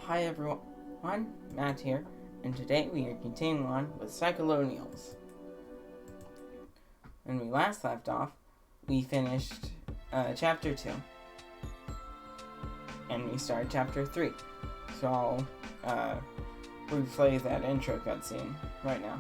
Hi everyone, Matt here, and today we are continuing on with Psycholonials. When we last left off, we finished Chapter 2, and we started Chapter 3. So I'll replay that intro cutscene right now.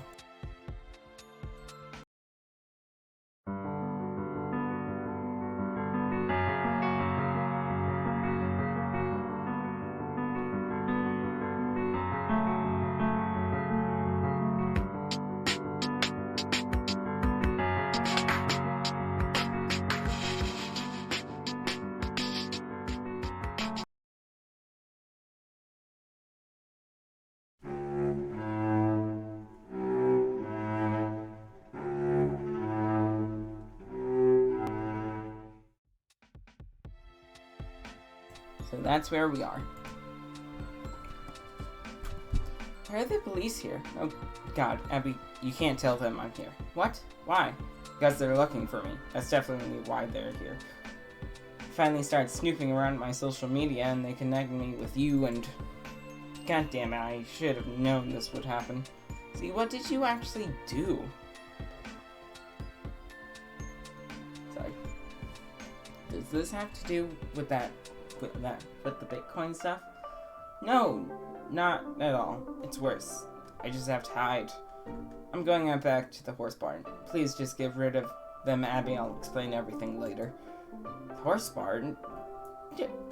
So that's where we are. Why are the police here? Oh god, Abby, you can't tell them I'm here. What? Why? Because they're looking for me. That's definitely why they're here. I finally started snooping around my social media and they connected me with you and... God damn it, I should have known this would happen. See, what did you actually do? Sorry. Does this have to do with with the Bitcoin stuff? No, not at all. It's worse. I just have to hide. I'm going out back to the horse barn. Please just get rid of them, Abby. I'll explain everything later. The horse barn?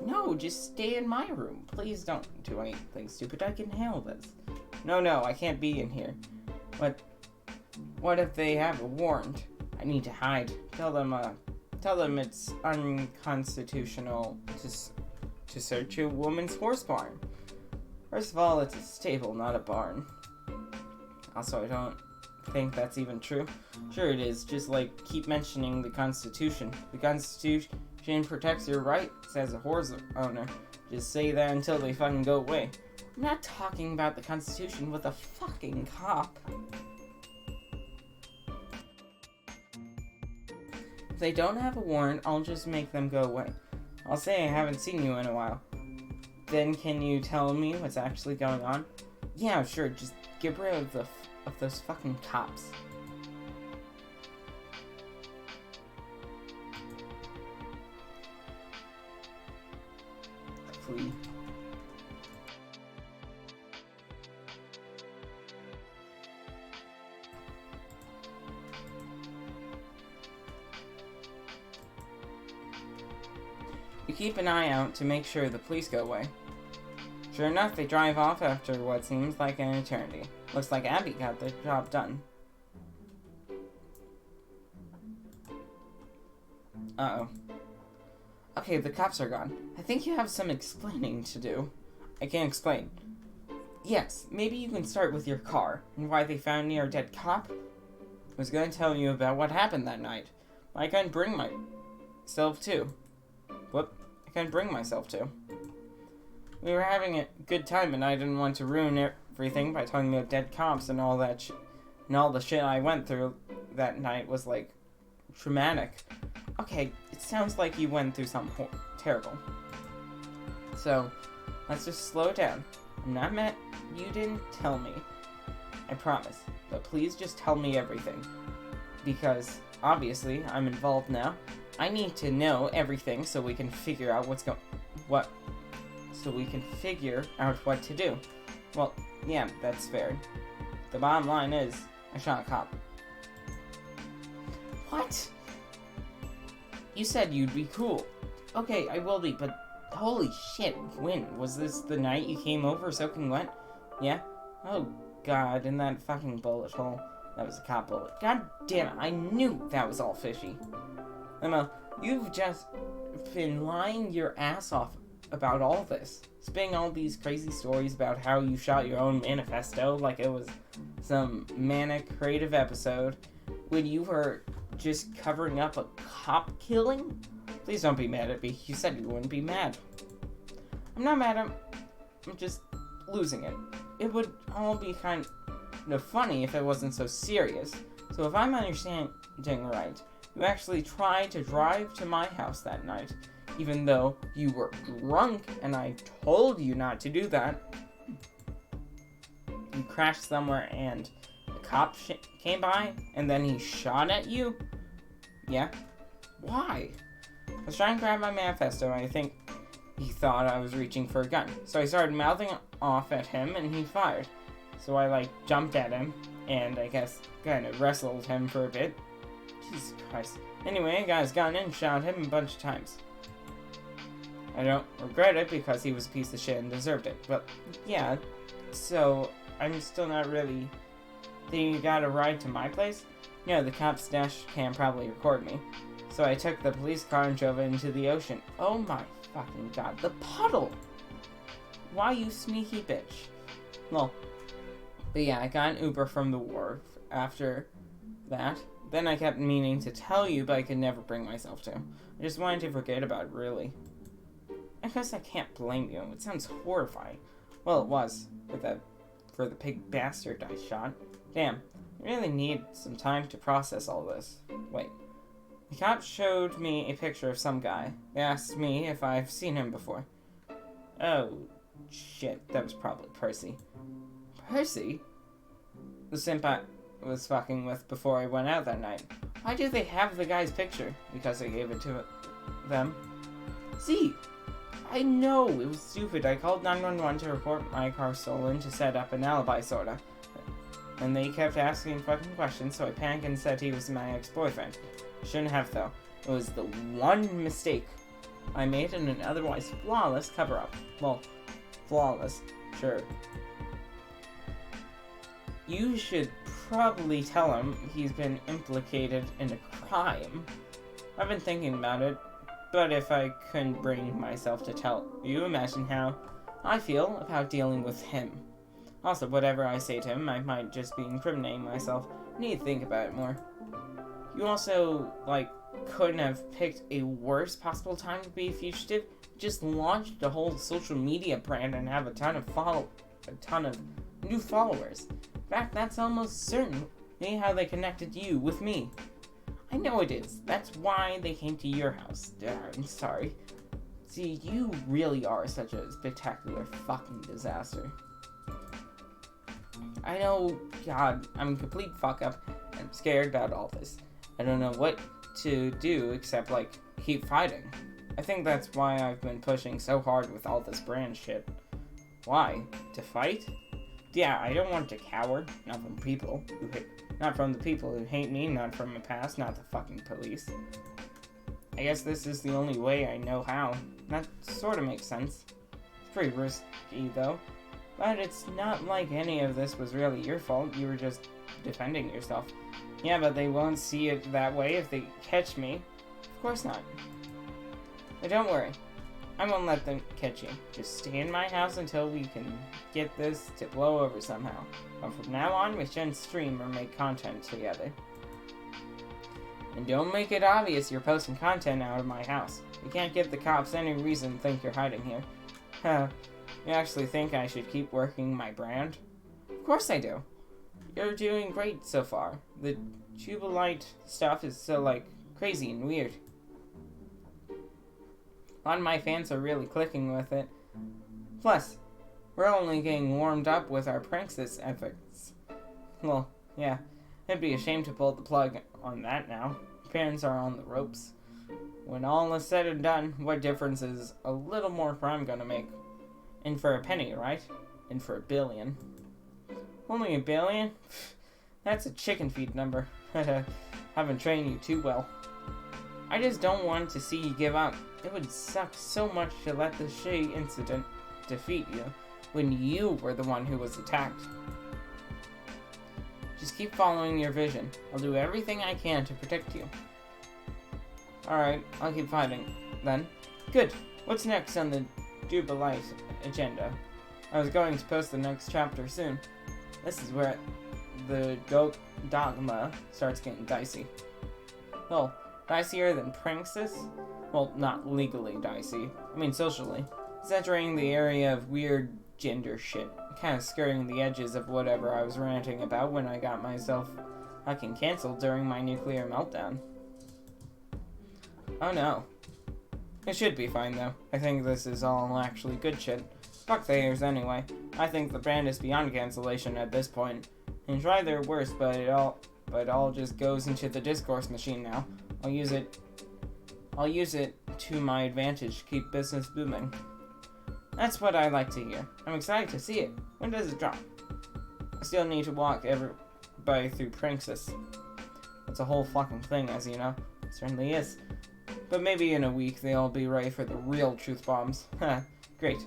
No, just stay in my room. Please don't do anything stupid. I can handle this. No, I can't be in here. What if they have a warrant? I need to hide. Tell them it's unconstitutional to search a woman's horse barn. First of all, it's a stable, not a barn. Also, I don't think that's even true. Sure it is, just like keep mentioning the Constitution. The Constitution protects your rights as a horse owner. Just say that until they fucking go away. I'm not talking about the Constitution with a fucking cop. If they don't have a warrant, I'll just make them go away. I'll say I haven't seen you in a while. Then can you tell me what's actually going on? Yeah, sure, just get rid of those fucking cops. Flee. You keep an eye out to make sure the police go away. Sure enough, they drive off after what seems like an eternity. Looks like Abby got the job done. Uh-oh. Okay, the cops are gone. I think you have some explaining to do. I can't explain. Yes, maybe you can start with your car and why they found near a dead cop. I was going to tell you about what happened that night. I couldn't bring myself to. I couldn't bring myself to. We were having a good time and I didn't want to ruin everything by talking about dead cops and all that and all the shit I went through that night was like traumatic. Okay, it sounds like you went through something terrible. So, let's just slow down. I'm not mad you didn't tell me. I promise. But please just tell me everything. Because, obviously, I'm involved now. I need to know everything so we can figure out what to do. Well, yeah, that's fair. The bottom line is, I shot a cop. What? You said you'd be cool. Okay, I will be, but holy shit, when? Was this the night you came over soaking wet? Yeah? Oh god, in that fucking bullet hole. That was a cop bullet. God damn it, I knew that was all fishy. Emma, you've just been lying your ass off about all this. Spinning all these crazy stories about how you shot your own manifesto like it was some manic creative episode when you were just covering up a cop killing? Please don't be mad at me. You said you wouldn't be mad. I'm not mad. I'm just losing it. It would all be kind of funny if it wasn't so serious. So if I'm understanding right, you actually tried to drive to my house that night. even though you were drunk and I told you not to do that. You crashed somewhere and a cop came by and then he shot at you? Yeah? Why? I was trying to grab my manifesto and I think he thought I was reaching for a gun. So I started mouthing off at him and he fired. So I jumped at him and I guess kind of wrestled him for a bit. Jesus Christ. Anyway, I got his gun and shot him a bunch of times. I don't regret it because he was a piece of shit and deserved it. But yeah, so I'm still not really... Think you got a ride to my place? Yeah, the cop's dash cam probably record me. So I took the police car and drove it into the ocean. Oh my fucking god, the puddle! Why, you sneaky bitch? Well, but yeah, I got an Uber from the wharf after that. Then I kept meaning to tell you, but I could never bring myself to. I just wanted to forget about it, really. I guess I can't blame you. It sounds horrifying. Well, it was, for the pig bastard I shot. Damn, I really need some time to process all this. Wait. The cop showed me a picture of some guy. They asked me if I've seen him before. Oh, shit, that was probably Percy. Percy? The simp I was fucking with before I went out that night. Why do they have the guy's picture? Because I gave it to them. See, I know, it was stupid. I called 911 to report my car stolen to set up an alibi, sorta. And they kept asking fucking questions, so I panicked and said he was my ex-boyfriend. Shouldn't have, though. It was the one mistake I made in an otherwise flawless cover-up. Well, flawless, sure. You should probably tell him he's been implicated in a crime. I've been thinking about it, but if I couldn't bring myself to tell you, imagine how I feel about dealing with him. Also, whatever I say to him, I might just be incriminating myself. I need to think about it more. You also, couldn't have picked a worse possible time to be a fugitive. Just launched a whole social media brand and have a ton of new followers. In fact, that's almost certainly how they connected you with me. I know it is. That's why they came to your house. I'm sorry. See, you really are such a spectacular fucking disaster. I know, God, I'm a complete fuck up. I'm scared about all this. I don't know what to do except, keep fighting. I think that's why I've been pushing so hard with all this brand shit. Why? To fight? Yeah, I don't want to cower. Not from the people who hate me, not from my past, not the fucking police. I guess this is the only way I know how. That sort of makes sense. It's pretty risky, though. But it's not like any of this was really your fault. You were just defending yourself. Yeah, but they won't see it that way if they catch me. Of course not. But don't worry. I won't let them catch you. Just stay in my house until we can get this to blow over somehow. But from now on, we shouldn't stream or make content together. And don't make it obvious you're posting content out of my house. We can't give the cops any reason to think you're hiding here. Huh. You actually think I should keep working my brand? Of course I do. You're doing great so far. The Jubilite stuff is so, crazy and weird. A lot of my fans are really clicking with it. Plus, we're only getting warmed up with our Pranxis efforts. Well, yeah, it'd be a shame to pull the plug on that now. Parents are on the ropes. When all is said and done, what difference is a little more crime gonna make? In for a penny, right? In for a billion. Only $1 billion? That's a chicken feed number. Haven't trained you too well. I just don't want to see you give up. It would suck so much to let the shitty incident defeat you when you were the one who was attacked. Just keep following your vision. I'll do everything I can to protect you. Alright, I'll keep fighting then. Good. What's next on the Jubilite agenda? I was going to post the next chapter soon. This is where the dogma starts getting dicey. Well, dicier than Pranxis? Well, not legally dicey. I mean socially. It's entering the area of weird gender shit. Kind of skirting the edges of whatever I was ranting about when I got myself fucking cancelled during my nuclear meltdown. Oh no. It should be fine, though. I think this is all actually good shit. Fuck the haters anyway. I think the band is beyond cancellation at this point. And try their worst, but it all just goes into the discourse machine now. I'll use it to my advantage to keep business booming. That's what I like to hear. I'm excited to see it. When does it drop? I still need to walk everybody through Pranxis. It's a whole fucking thing, as you know. It certainly is. But maybe in a week they'll be ready for the real truth bombs. Great.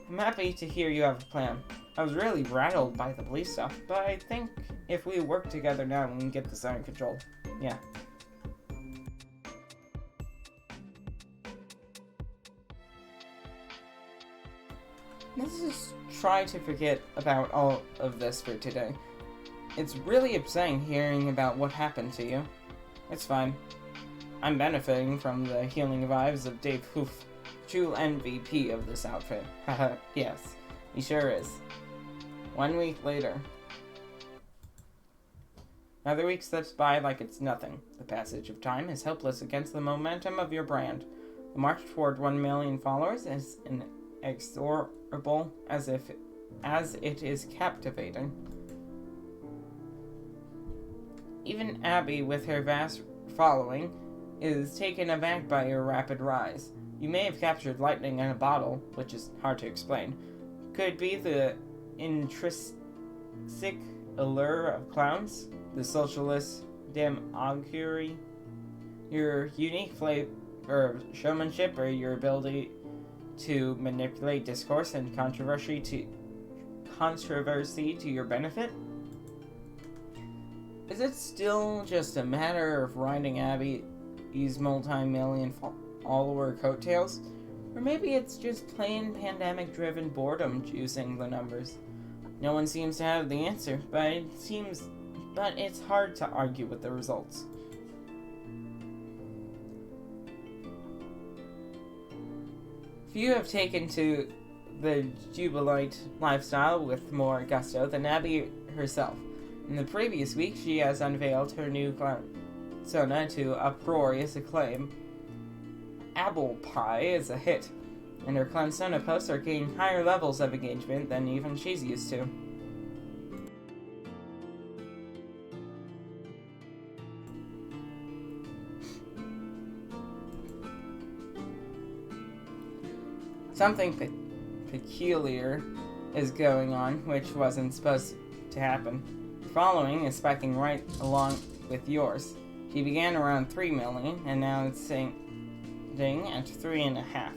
I'm happy to hear you have a plan. I was really rattled by the police stuff, but I think if we work together now, we can get this under control. Yeah. Let's just try to forget about all of this for today. It's really upsetting hearing about what happened to you. It's fine. I'm benefiting from the healing vibes of Dave Hoof, true MVP of this outfit. Haha, yes, he sure is. 1 week later. Another week slips by like it's nothing. The passage of time is helpless against the momentum of your brand. The march toward 1 million followers is inexorable as it is captivating. Even Abby, with her vast following, is taken aback by your rapid rise. You may have captured lightning in a bottle, which is hard to explain. Could it be the intrinsic allure of clowns? The socialist demagoguery? Your unique flavor of showmanship, or your ability to manipulate discourse and controversy to your benefit? Is it still just a matter of riding Abby's multi-million follower coattails? Or maybe it's just plain pandemic-driven boredom juicing the numbers? No one seems to have the answer, but it's hard to argue with the results. If you have taken to the jubilite lifestyle with more gusto than Abby herself. In the previous week, she has unveiled her new persona to uproarious acclaim. Apple Pie is a hit, and her Clownsona posts are gaining higher levels of engagement than even she's used to. Something peculiar is going on, which wasn't supposed to happen. Her following is spiking right along with yours. She began around 3 million, and now it's sitting at 3.5.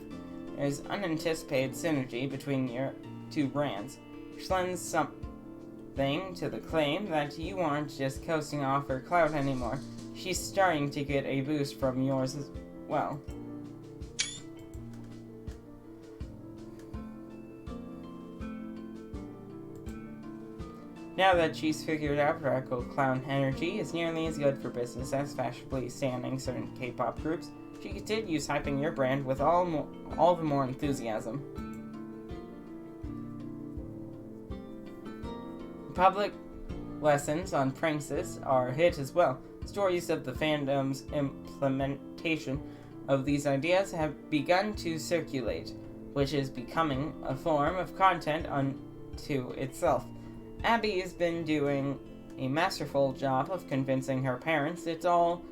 There's unanticipated synergy between your two brands, which lends something to the claim that you aren't just coasting off her clout anymore. She's starting to get a boost from yours as well. Now that she's figured out radical clown energy is nearly as good for business as fashionably standing certain K-pop groups, she continues hyping your brand with all the more enthusiasm. Public lessons on Pranxis are a hit as well. Stories of the fandom's implementation of these ideas have begun to circulate, which is becoming a form of content unto itself. Abby has been doing a masterful job of convincing her parents it's all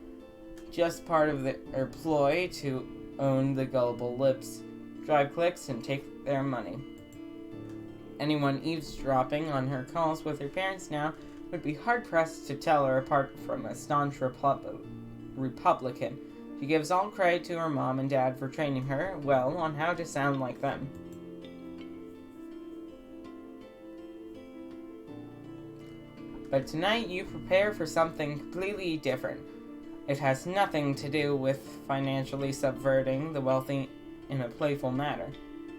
just part of their ploy to own the gullible lips, drive clicks, and take their money. Anyone eavesdropping on her calls with her parents now would be hard-pressed to tell her apart from a staunch Republican. She gives all credit to her mom and dad for training her well on how to sound like them. But tonight you prepare for something completely different. It has nothing to do with financially subverting the wealthy in a playful manner.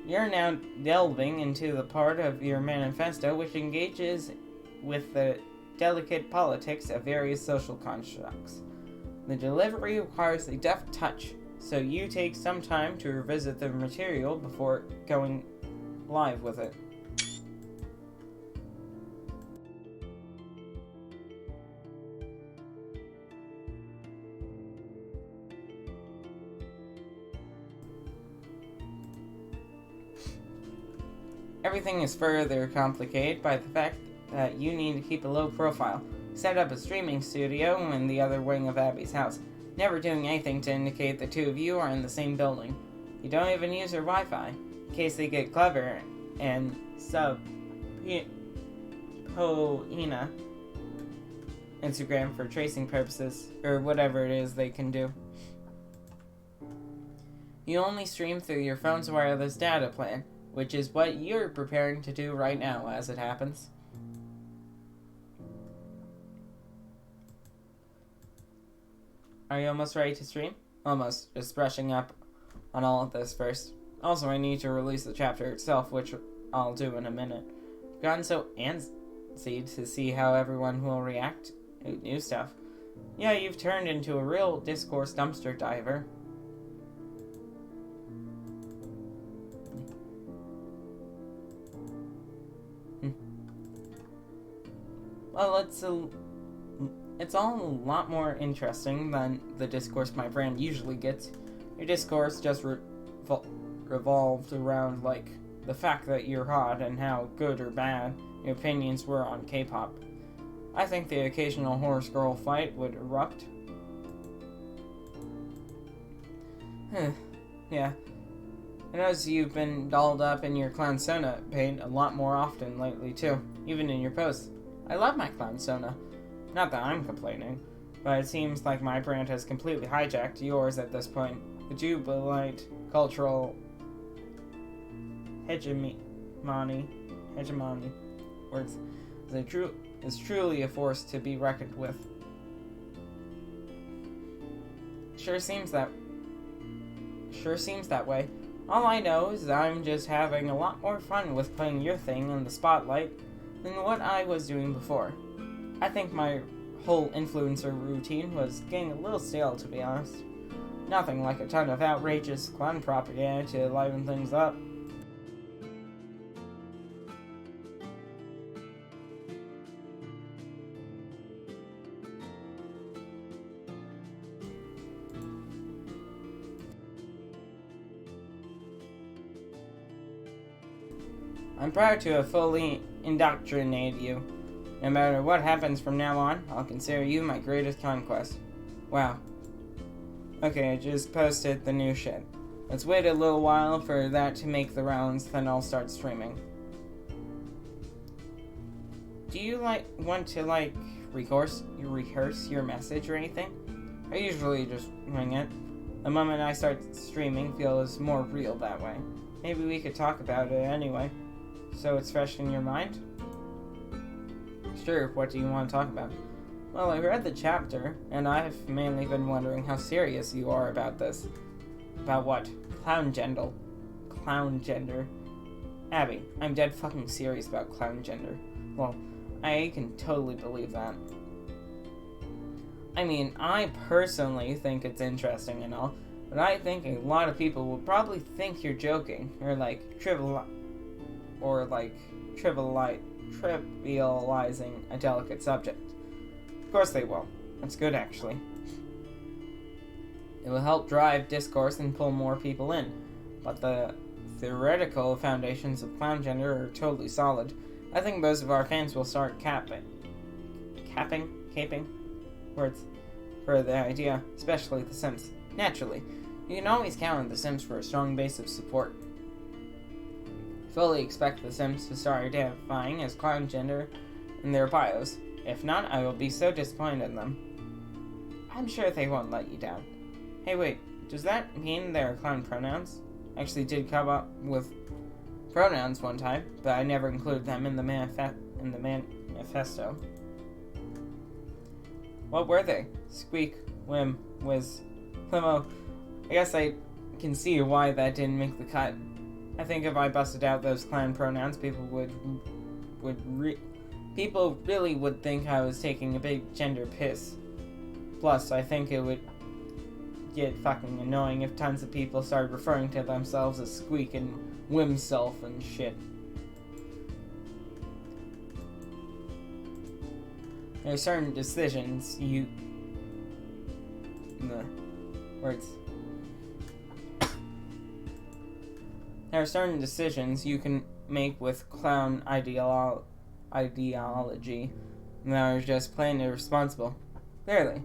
You're now delving into the part of your manifesto which engages with the delicate politics of various social constructs. The delivery requires a deft touch, so you take some time to revisit the material before going live with it. Everything is further complicated by the fact that you need to keep a low profile, set up a streaming studio in the other wing of Abby's house, never doing anything to indicate the two of you are in the same building. You don't even use her Wi-Fi, in case they get clever and Poina Instagram for tracing purposes, or whatever it is they can do. You only stream through your phone's wireless data plan, which is what you're preparing to do right now, as it happens. Are you almost ready to stream? Almost. Just brushing up on all of this first. Also, I need to release the chapter itself, which I'll do in a minute. I've gotten so antsy to see how everyone will react to new stuff. Yeah, you've turned into a real discourse dumpster diver. Well, it's all a lot more interesting than the discourse my brand usually gets. Your discourse just revolved around, like, the fact that you're hot and how good or bad your opinions were on K-pop. I think the occasional horse girl fight would erupt. Yeah. I notice you've been dolled up in your Clown Sona paint a lot more often lately, too, even in your posts. I love my Clown Sona. Not that I'm complaining, but it seems like my brand has completely hijacked yours at this point. The jubilate cultural hegemony words is truly a force to be reckoned with. Sure seems that way. All I know is I'm just having a lot more fun with putting your thing in the spotlight than what I was doing before. I think my whole influencer routine was getting a little stale, to be honest. Nothing like a ton of outrageous clown propaganda to liven things up. I'm proud to have fully indoctrinated you. No matter what happens from now on, I'll consider you my greatest conquest. Wow. Okay, I just posted the new shit. Let's wait a little while for that to make the rounds, then I'll start streaming. Do you want to rehearse your message or anything? I usually just wing it. The moment I start streaming feels more real that way. Maybe we could talk about it anyway, so it's fresh in your mind? Sure, what do you want to talk about? Well, I read the chapter, and I've mainly been wondering how serious you are about this. About what? Clown gender. Abby, I'm dead fucking serious about clown gender. Well, I can totally believe that. I mean, I personally think it's interesting and all, but I think a lot of people will probably think you're joking, or trivializing a delicate subject. Of course they will. That's good, actually. It will help drive discourse and pull more people in, but the theoretical foundations of clown gender are totally solid. I think most of our fans will start caping words for the idea, especially The Sims. Naturally, you can always count on The Sims for a strong base of support. Fully expect The Sims to start identifying as clown gender in their bios. If not, I will be so disappointed in them. I'm sure they won't let you down. Hey, wait, does that mean there are clown pronouns? I actually did come up with pronouns one time, but I never included them in the manifesto. What were they? Squeak, whim, whiz, limo. I guess I can see why that didn't make the cut. I think if I busted out those clown pronouns, people really would think I was taking a big gender piss. Plus, I think it would get fucking annoying if tons of people started referring to themselves as Squeak and Whimself and shit. There are certain decisions you... There are certain decisions you can make with clown ideology. And are just plain irresponsible. Clearly.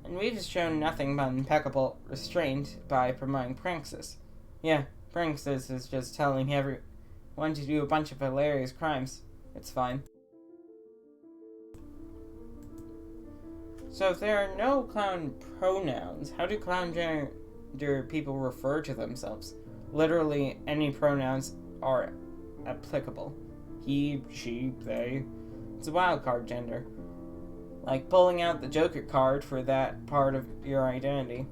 And we've shown nothing but impeccable restraint by promoting Pranxis. Yeah, Pranxis is just telling everyone to do a bunch of hilarious crimes. It's fine. So if there are no clown pronouns, how do clown gender people refer to themselves? Literally any pronouns are applicable. He, she, they. It's a wildcard gender. Like pulling out the Joker card for that part of your identity.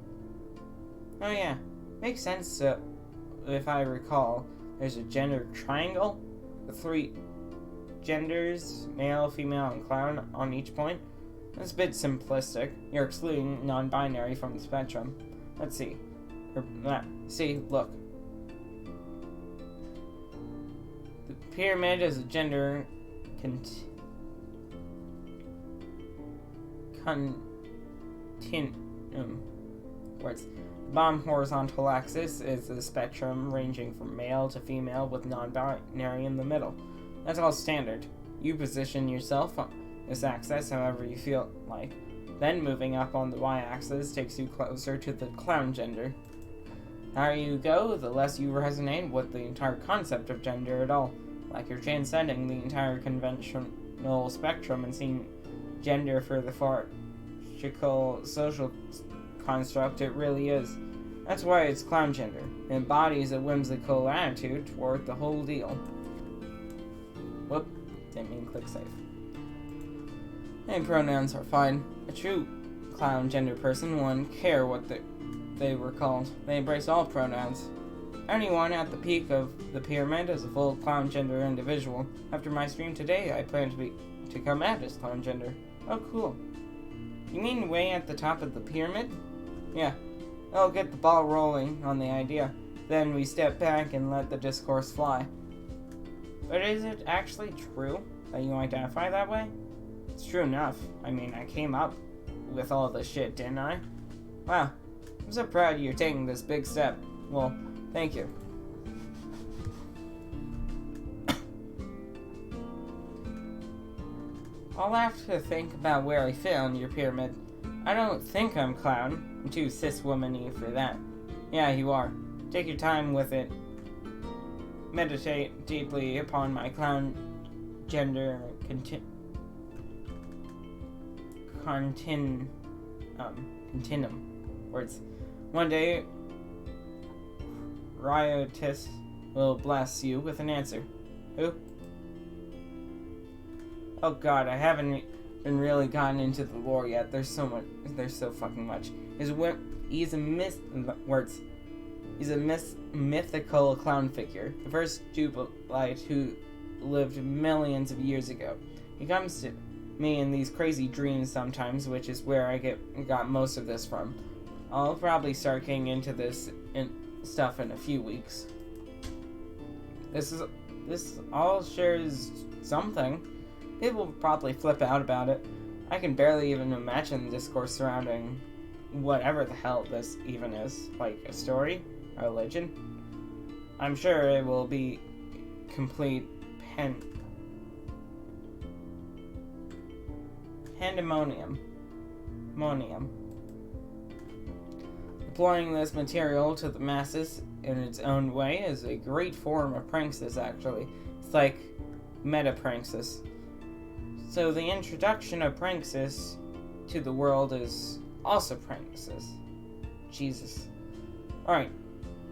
Oh yeah, makes sense. So, if I recall, there's a gender triangle with 3 genders, male, female, and clown on each point. That's a bit simplistic. You're excluding non-binary from the spectrum. Let's see. See, look. The pyramid is a gender continuum. Words. The bottom horizontal axis is the spectrum ranging from male to female with non-binary in the middle. That's all standard. You position yourself on this axis however you feel like. Then moving up on the y-axis takes you closer to the clown gender. The higher you go, the less you resonate with the entire concept of gender at all. Like you're transcending the entire conventional spectrum and seeing gender for the farcical social construct it really is. That's why it's clown gender. It embodies a whimsical attitude toward the whole deal. Whoop, didn't mean click save. And pronouns are fine. A true clown gender person wouldn't care what they were called. They embrace all pronouns. Anyone at the peak of the pyramid is a full clown gender individual. After my stream today, I plan to come out as clown gender. Oh, cool. You mean way at the top of the pyramid? Yeah. I'll get the ball rolling on the idea. Then we step back and let the discourse fly. But is it actually true that you identify that way? It's true enough. I mean, I came up with all this shit, didn't I? Wow. I'm so proud you're taking this big step. Well, thank you. I'll have to think about where I fit on your pyramid. I don't think I'm clown. I'm too cis-womany for that. Yeah, you are. Take your time with it. Meditate deeply upon my clown gender continuum. Words. One day, Riotis will bless you with an answer. Who? Oh god, I haven't been really gotten into the lore yet. There's so fucking much. He's a mythical clown figure. The first Jubilite who lived millions of years ago. He comes to me in these crazy dreams sometimes, which is where I got most of this from. I'll probably start getting into this stuff in a few weeks. This all shares something. People will probably flip out about it. I can barely even imagine the discourse surrounding whatever the hell this even is. Like a story? A religion? I'm sure it will be complete pandemonium. Deploying this material to the masses in its own way is a great form of Pranxis, actually. It's like meta-Pranxis. So the introduction of Pranxis to the world is also Pranxis. Jesus. Alright,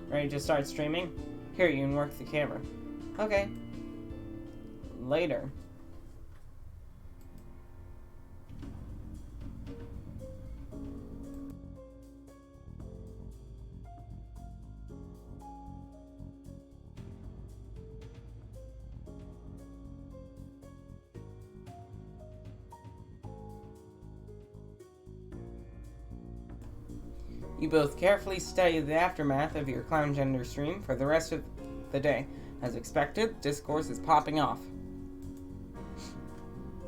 ready to start streaming? Here, you can work the camera. Okay. Later. You both carefully study the aftermath of your clown gender stream for the rest of the day. As expected, discourse is popping off.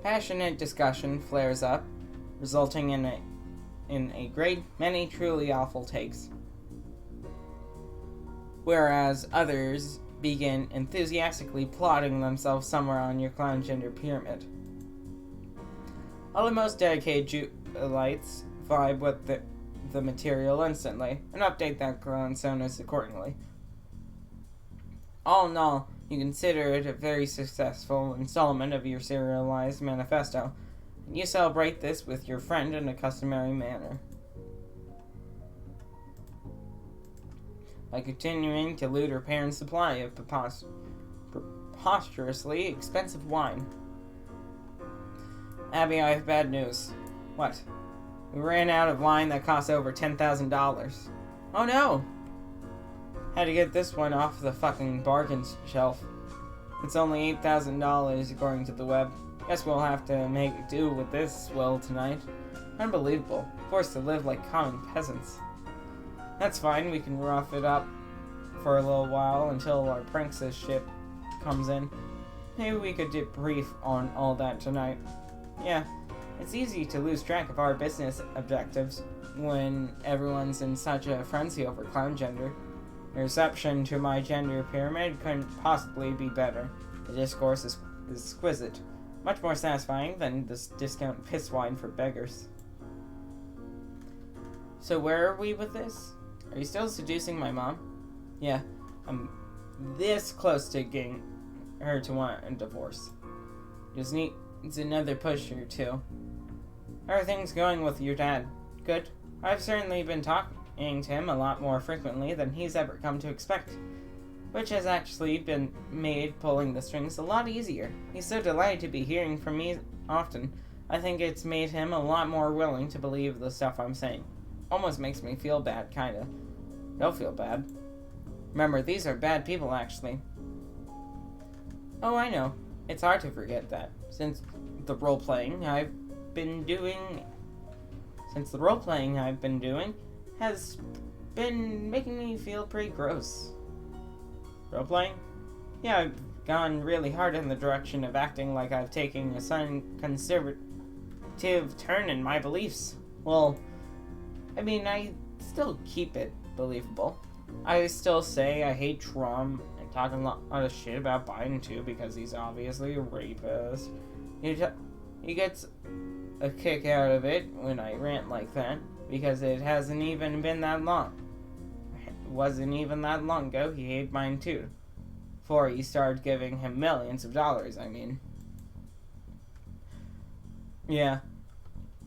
Passionate discussion flares up, resulting in a great many truly awful takes. Whereas others begin enthusiastically plotting themselves somewhere on your clown gender pyramid. All the most dedicated Julites vibe with the material instantly and update their clown sonas accordingly. All in all, you consider it a very successful installment of your serialized manifesto, and you celebrate this with your friend in a customary manner. By continuing to loot her parents' supply of preposterously expensive wine. Abby, I have bad news. What? We ran out of wine that cost over $10,000. Oh no! Had to get this one off the fucking bargain shelf. It's only $8,000 according to the web. Guess we'll have to make do with this swill tonight. Unbelievable. Forced to live like common peasants. That's fine, we can rough it up for a little while until our Pranxis ship comes in. Maybe we could debrief on all that tonight. Yeah, it's easy to lose track of our business objectives when everyone's in such a frenzy over clown gender. The reception to my gender pyramid couldn't possibly be better. The discourse is exquisite. Much more satisfying than this discount piss wine for beggars. So where are we with this? Are you still seducing my mom? Yeah, I'm this close to getting her to want a divorce. Just needs another push or two. How are things going with your dad? Good. I've certainly been talking to him a lot more frequently than he's ever come to expect, which has actually been made pulling the strings a lot easier. He's so delighted to be hearing from me often. I think it's made him a lot more willing to believe the stuff I'm saying. Almost makes me feel bad, kinda. Don't feel bad. Remember, these are bad people, actually. Oh, I know. It's hard to forget that. Since the role-playing I've been doing has been making me feel pretty gross. Role-playing? Yeah, I've gone really hard in the direction of acting like I've taken a sudden conservative turn in my beliefs. Well, I mean, I still keep it believable. I still say I hate Trump and talk a lot of shit about Biden too because he's obviously a rapist. He gets a kick out of it when I rant like that because it hasn't even been that long. It wasn't even that long ago he hated mine too. Before he started giving him millions of dollars, I mean. Yeah.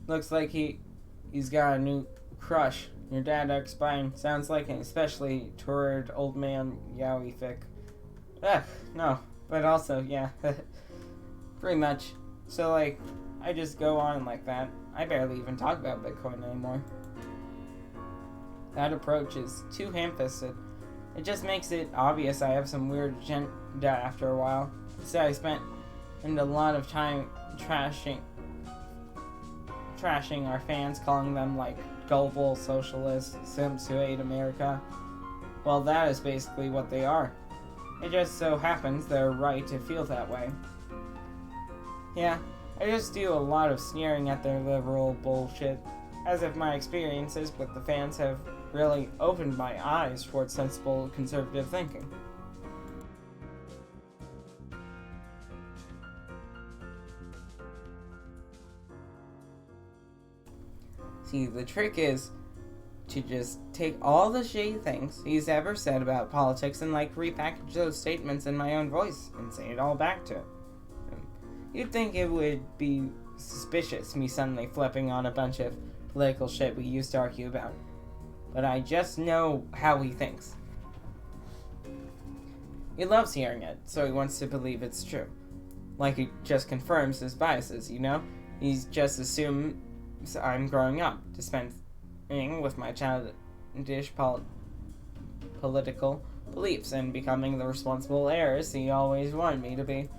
Looks like he's got a new crush. Your dad ex-Biden sounds like an especially toured old man yaoi fic. Ugh, no. But also, yeah. Pretty much. So, like, I just go on like that. I barely even talk about Bitcoin anymore. That approach is too ham-fisted. It just makes it obvious I have some weird agenda after a while. Instead, I spent a lot of time trashing our fans, calling them, like, gullible socialist simps who hate America. Well, that is basically what they are. It just so happens they're right to feel that way. Yeah, I just do a lot of sneering at their liberal bullshit, as if my experiences with the fans have really opened my eyes towards sensible conservative thinking. See, the trick is to just take all the shitty things he's ever said about politics and, like, repackage those statements in my own voice and say it all back to him. You'd think it would be suspicious, me suddenly flipping on a bunch of political shit we used to argue about. But I just know how he thinks. He loves hearing it, so he wants to believe it's true. Like it just confirms his biases, you know? He's just assumes I'm growing up, dispensing with my childish political beliefs and becoming the responsible heiress he always wanted me to be.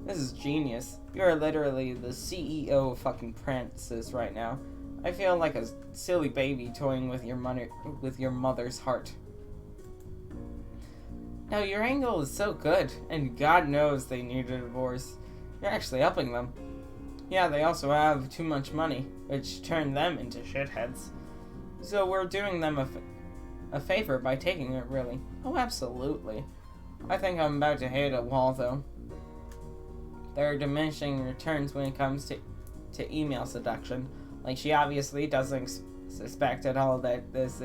This is genius. You are literally the CEO of fucking Pranxis right now. I feel like a silly baby toying with your mother's heart. Now, your angle is so good, and God knows they need a divorce. You're actually helping them. Yeah, they also have too much money, which turned them into shitheads. So we're doing them a favor by taking it, really. Oh, absolutely. I think I'm about to hit a wall, though. There are diminishing returns when it comes to email seduction. Like, she obviously doesn't suspect at all that this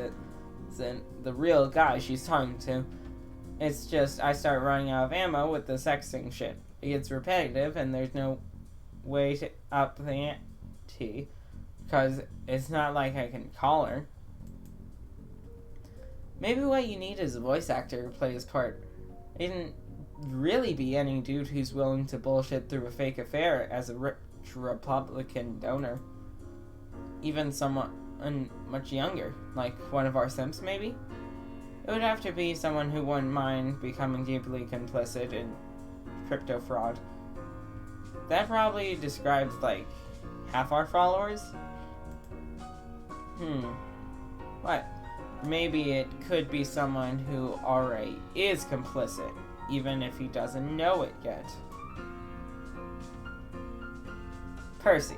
isn't the real guy she's talking to. It's just I start running out of ammo with the sexting shit. It gets repetitive, and there's no way to up the ante, because it's not like I can call her. Maybe what you need is a voice actor to play his part. It can really be any dude who's willing to bullshit through a fake affair as a rich Republican donor. Even someone much younger, like one of our Sims, maybe? It would have to be someone who wouldn't mind becoming deeply complicit in crypto fraud. That probably describes, like, half our followers? What? Maybe it could be someone who already is complicit, even if he doesn't know it yet. Percy.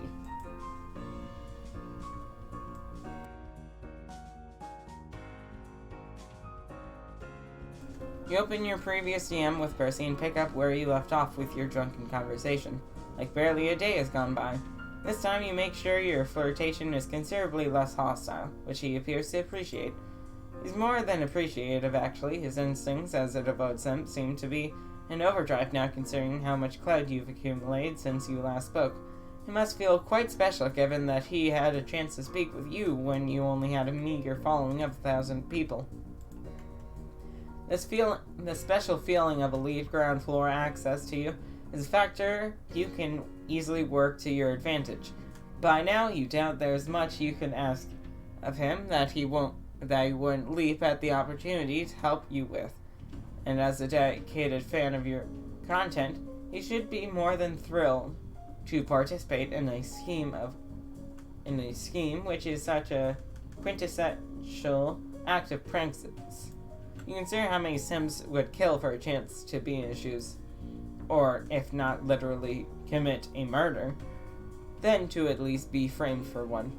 You open your previous DM with Percy and pick up where you left off with your drunken conversation. Like barely a day has gone by. This time you make sure your flirtation is considerably less hostile, which he appears to appreciate. He's more than appreciative, actually. His instincts as a devout simp seem to be in overdrive now, considering how much clout you've accumulated since you last spoke. It must feel quite special, given that he had a chance to speak with you when you only had a meager following of 1,000 people. The special feeling of elite ground floor access to you is a factor you can easily work to your advantage. By now, you doubt there's much you can ask of him that he wouldn't leap at the opportunity to help you with. And as a dedicated fan of your content, he should be more than thrilled to participate in a scheme which is such a quintessential act of Pranxis. You consider how many Sims would kill for a chance to be in his shoes, or if not literally commit a murder, then to at least be framed for one.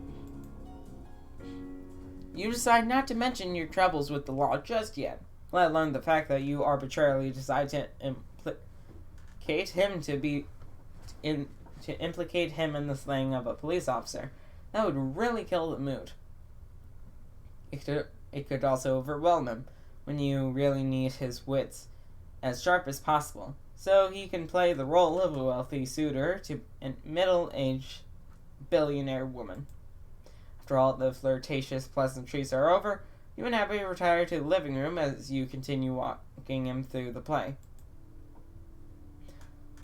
You decide not to mention your troubles with the law just yet, let alone the fact that you arbitrarily decide to implicate him in the slaying of a police officer. That would really kill the mood. It could also overwhelm him when you really need his wits as sharp as possible, so he can play the role of a wealthy suitor to a middle-aged billionaire woman. After all the flirtatious pleasantries are over, you and Abby retire to the living room as you continue walking him through the play.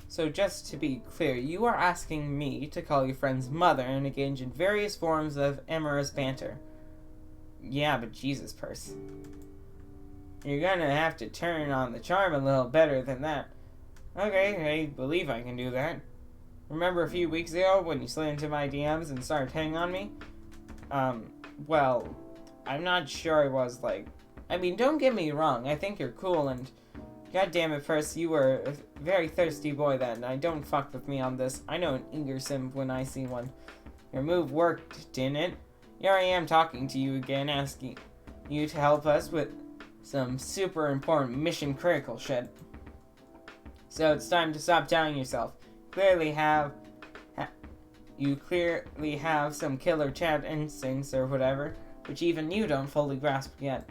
So just to be clear, you are asking me to call your friend's mother and engage in various forms of amorous banter. Yeah, but Jesus, Percy. You're gonna have to turn on the charm a little better than that. Okay, I believe I can do that. Remember a few weeks ago when you slid into my DMs and started hitting on me? Well, I'm not sure I was don't get me wrong, I think you're cool and God damn it, Percy, you were a very thirsty boy then. I don't fuck with me on this. I know an eager simp when I see one. Your move worked, didn't it? Here I am talking to you again, asking you to help us with some super important mission critical shit. So it's time to stop doubting yourself. You clearly have some killer chat instincts or whatever, which even you don't fully grasp yet.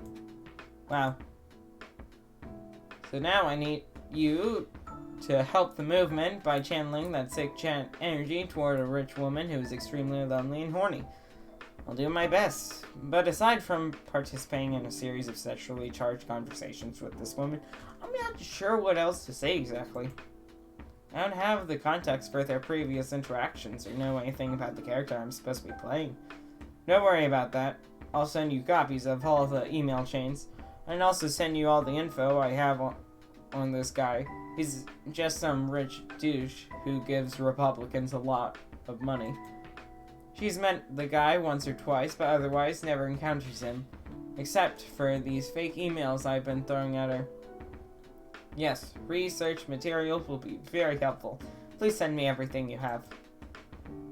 Wow. So now I need you to help the movement by channeling that sick chat energy toward a rich woman who is extremely lonely and horny. I'll do my best, but aside from participating in a series of sexually charged conversations with this woman, I'm not sure what else to say exactly. I don't have the context for their previous interactions or know anything about the character I'm supposed to be playing. Don't worry about that. I'll send you copies of all the email chains, and also send you all the info I have on this guy. He's just some rich douche who gives Republicans a lot of money. She's met the guy once or twice, but otherwise never encounters him, except for these fake emails I've been throwing at her. Yes, research materials will be very helpful. Please send me everything you have.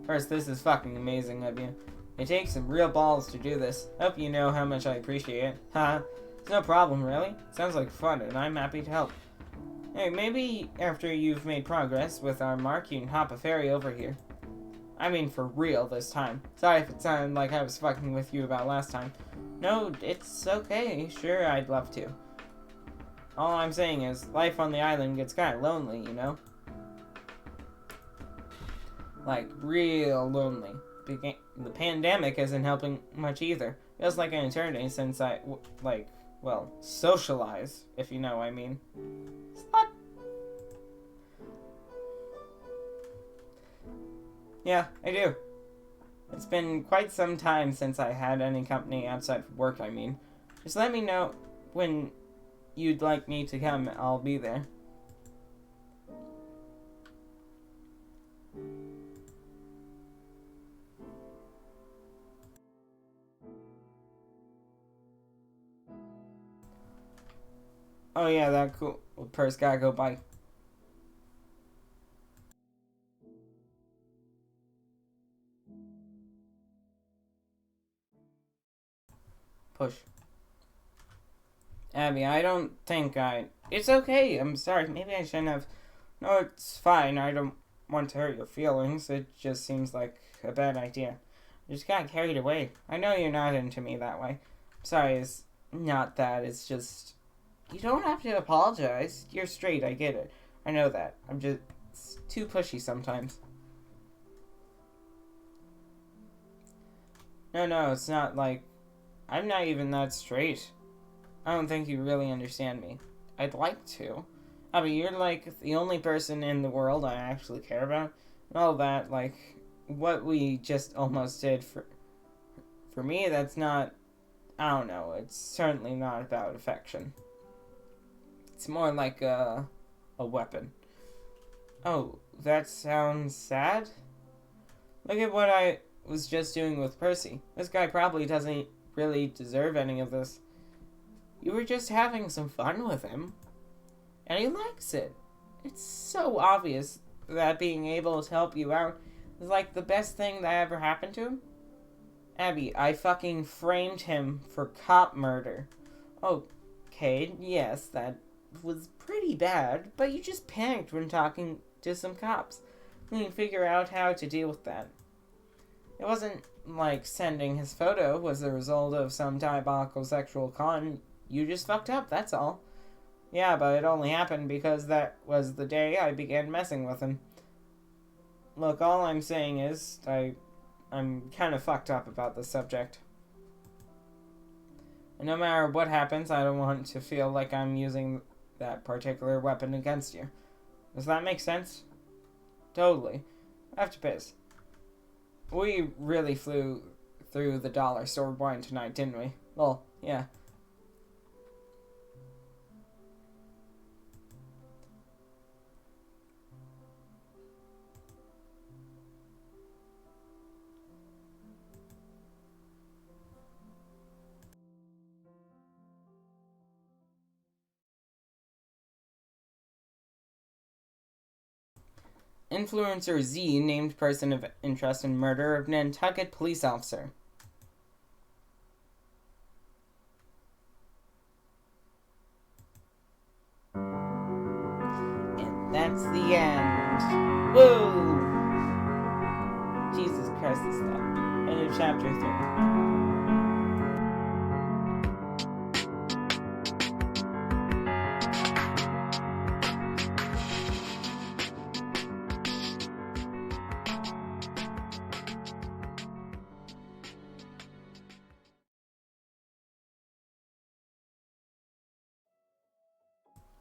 First, this is fucking amazing of you. It takes some real balls to do this. Hope you know how much I appreciate it. Haha. It's no problem, really. Sounds like fun, and I'm happy to help. Hey, maybe after you've made progress with our mark, you can hop a ferry over here. I mean, for real this time. Sorry if it sounded like I was fucking with you about last time. No, it's okay. Sure, I'd love to. All I'm saying is, life on the island gets kind of lonely, you know? Like, real lonely. The pandemic isn't helping much either. Feels like an eternity since I, socialize, if you know what I mean. Slut. Yeah, I do. It's been quite some time since I had any company outside of work, I mean. Just let me know when you'd like me to come. I'll be there. Oh yeah, that cool purse gotta go by. Push. Abby, I don't think I... It's okay, I'm sorry. Maybe I shouldn't have... No, it's fine. I don't want to hurt your feelings. It just seems like a bad idea. I just got carried away. I know you're not into me that way. Sorry, it's not that. It's just... You don't have to apologize. You're straight, I get it. I know that. I'm just too pushy sometimes. No, it's not like... I'm not even that straight. I don't think you really understand me. I'd like to. I mean, you're like the only person in the world I actually care about. And all that, like, what we just almost did for me, that's not... I don't know. It's certainly not about affection. It's more like a weapon. Oh, that sounds sad? Look at what I was just doing with Percy. This guy probably doesn't really deserve any of this. You were just having some fun with him. And he likes it. It's so obvious that being able to help you out is like the best thing that ever happened to him. Abby, I fucking framed him for cop murder. Okay, yes, that was pretty bad, but you just panicked when talking to some cops. You can figure out how to deal with that. It wasn't like sending his photo was the result of some diabolical sexual con. You just fucked up, that's all. Yeah, but it only happened because that was the day I began messing with him. Look, all I'm saying is, I'm kind of fucked up about the subject. And no matter what happens, I don't want to feel like I'm using that particular weapon against you. Does that make sense? Totally. I have to piss. We really flew through the dollar store wine tonight, didn't we? Well, yeah. Influencer Z named person of interest in murder of Nantucket police officer. And that's the end. Woo! Jesus Christ, this stuff. End of chapter 3.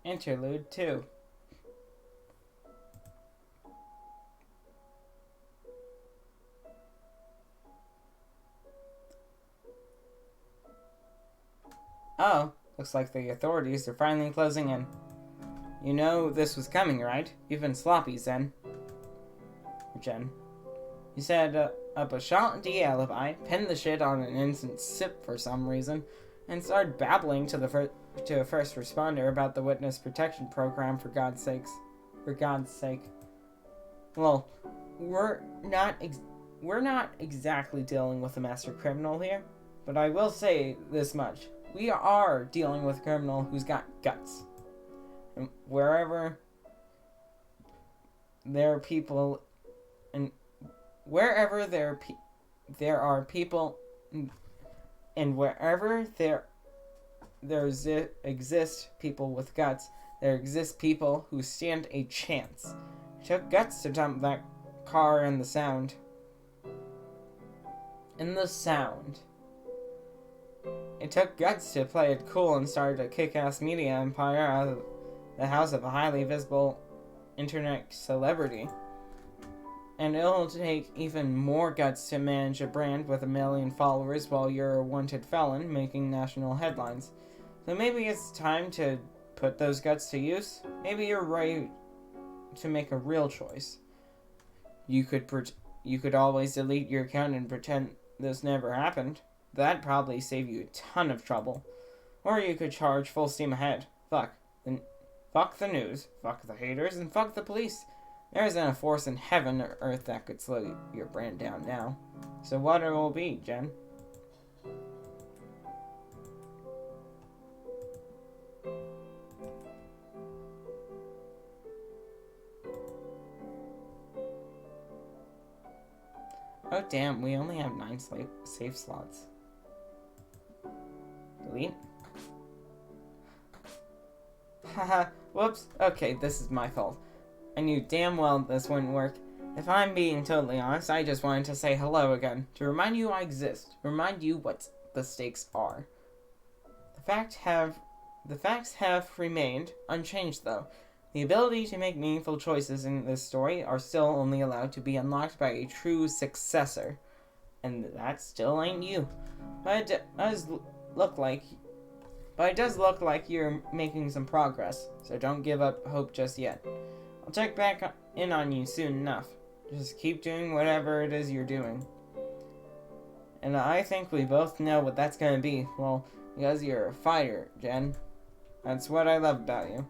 Interlude 2. Oh, looks like the authorities are finally closing in. You know this was coming, right? You've been sloppy, Jen. You set up a shanty alibi, pinned the shit on an innocent sip for some reason, and started babbling to a first responder about the witness protection program for God's sake. Well, we're not exactly dealing with a master criminal here, but I will say this much. We are dealing with a criminal who's got guts. And wherever there are people, and wherever there are people, and wherever there exist people with guts, there exist people who stand a chance. It took guts to dump that car in the sound. It took guts to play it cool and start a kick-ass media empire out of the house of a highly visible internet celebrity. And it'll take even more guts to manage a brand with 1 million followers while you're a wanted felon making national headlines. So maybe it's time to put those guts to use. Maybe you're right to make a real choice. You could always delete your account and pretend this never happened. That'd probably save you a ton of trouble. Or you could charge full steam ahead. Fuck the news, fuck the haters, and fuck the police. There isn't a force in heaven or earth that could slow your brand down now. So what it will be, Jen? Oh damn, we only have 9 safe slots. Delete. Haha, whoops. Okay, this is my fault. I knew damn well this wouldn't work. If I'm being totally honest, I just wanted to say hello again. To remind you I exist. To remind you what the stakes are. The facts have remained unchanged though. The ability to make meaningful choices in this story are still only allowed to be unlocked by a true successor. And that still ain't you. But it does look like you're making some progress, so don't give up hope just yet. I'll check back in on you soon enough. Just keep doing whatever it is you're doing. And I think we both know what that's gonna be. Well, because you're a fighter, Jen. That's what I love about you.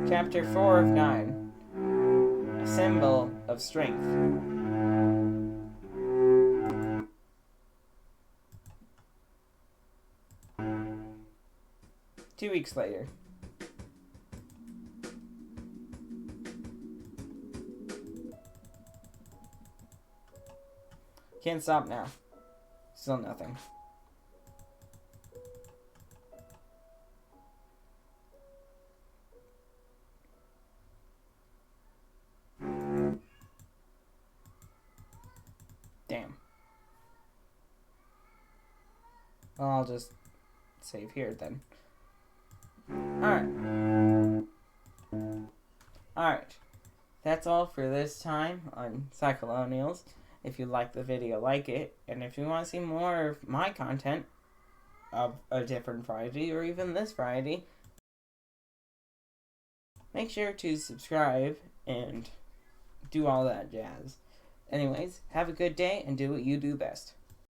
Chapter 4 of 9. A symbol of strength. 2 weeks later. Can't stop now. Still nothing. Damn. Well, I'll just save here then. Alright. That's all for this time on Psycholonials. If you like the video, like it. And if you want to see more of my content of a different variety, or even this variety, make sure to subscribe and do all that jazz. Anyways, have a good day and do what you do best.